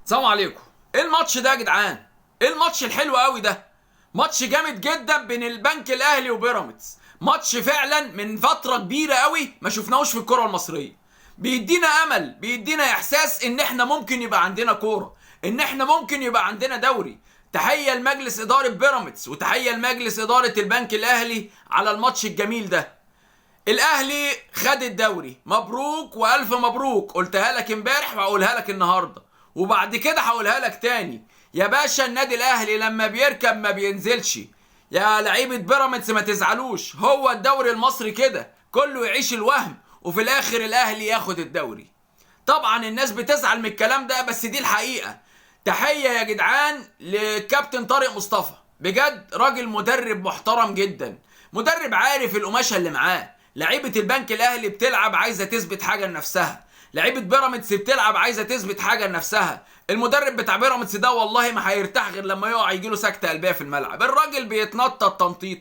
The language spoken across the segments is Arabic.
السلام عليكم. ايه الماتش ده يا جدعان؟ ايه الماتش الحلو قوي ده؟ ماتش جامد جدا بين البنك الاهلي وبيراميدز. ماتش فعلا من فتره كبيره قوي ما شفناهوش في الكره المصريه. بيدينا امل، بيدينا احساس ان احنا ممكن يبقى عندنا كوره، ان احنا ممكن يبقى عندنا دوري. تحيه لمجلس اداره بيراميدز وتحيه لمجلس اداره البنك الاهلي على الماتش الجميل ده. الاهلي خد الدوري، مبروك والف مبروك. قلتها لك امبارح وهقولها لك النهارده وبعد كده هقولها لك تاني. يا باشا النادي الاهلي لما بيركب ما بينزلش. يا لعيبه بيراميدز ما تزعلوش، هو الدوري المصري كده كله يعيش الوهم وفي الاخر الاهلي ياخد الدوري. طبعا الناس بتزعل من الكلام ده بس دي الحقيقه. تحيه يا جدعان لكابتن طارق مصطفى، بجد راجل مدرب محترم جدا، مدرب عارف القماشه اللي معاه. لعيبه البنك الاهلي بتلعب عايزه تثبت حاجه لنفسها، لعيبه بيراميدز بتلعب عايزه تثبت حاجه لنفسها. المدرب بتاع بيراميدز ده والله ما هيرتاح غير لما يقع يجيله سكته قلبيه في الملعب. الراجل بيتنطط تنطيط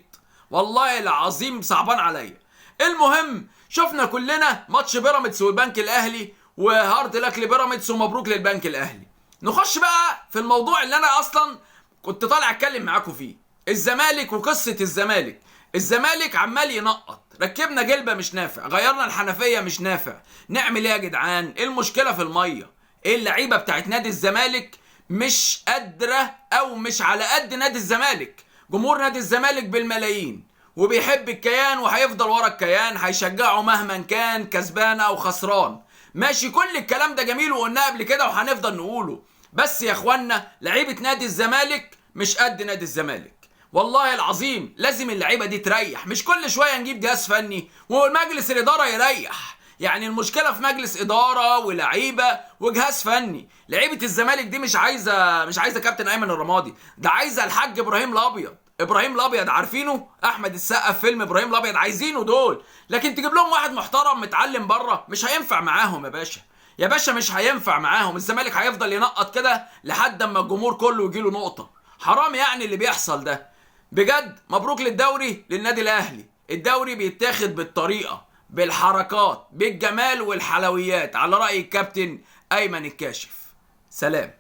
والله العظيم صعبان عليا. المهم شفنا كلنا ماتش بيراميدز والبنك الاهلي، وهارد لك لبيراميدز ومبروك للبنك الاهلي. نخش بقى في الموضوع اللي انا اصلا كنت طالع اتكلم معاكم فيه، الزمالك وقصه الزمالك. الزمالك عمال ينقط، ركبنا جلبه مش نافع، غيرنا الحنفيه مش نافع. نعمل ايه يا جدعان؟ ايه المشكله في الميه؟ ايه اللعيبه بتاعت نادي الزمالك مش قادره او مش على قد نادي الزمالك؟ جمهور نادي الزمالك بالملايين وبيحب الكيان وهيفضل ورا الكيان، هيشجعه مهما كان كسبان او خسران. ماشي، كل الكلام ده جميل وقلناه قبل كده وهنفضل نقوله، بس يا اخوانا لعيبه نادي الزمالك مش قد نادي الزمالك. والله العظيم لازم اللعيبه دي تريح، مش كل شويه نجيب جهاز فني ومجلس الاداره يريح. يعني المشكله في مجلس اداره ولعيبه وجهاز فني. لعيبه الزمالك دي مش عايزه كابتن ايمن الرمادي، ده عايزه الحاج ابراهيم الابيض. ابراهيم الابيض عارفينه؟ احمد السقا في فيلم ابراهيم الابيض، عايزينه دول. لكن تجيب لهم واحد محترم متعلم بره مش هينفع معاهم يا باشا. يا باشا مش هينفع معاهم. الزمالك هيفضل ينقط كده لحد اما الجمهور كله يجيله نقطه. حرام يعني اللي بيحصل ده. بجد مبروك للدوري للنادي الاهلي. الدوري بيتاخد بالطريقه، بالحركات، بالجمال والحلويات، على راي الكابتن ايمن الكاشف. سلام.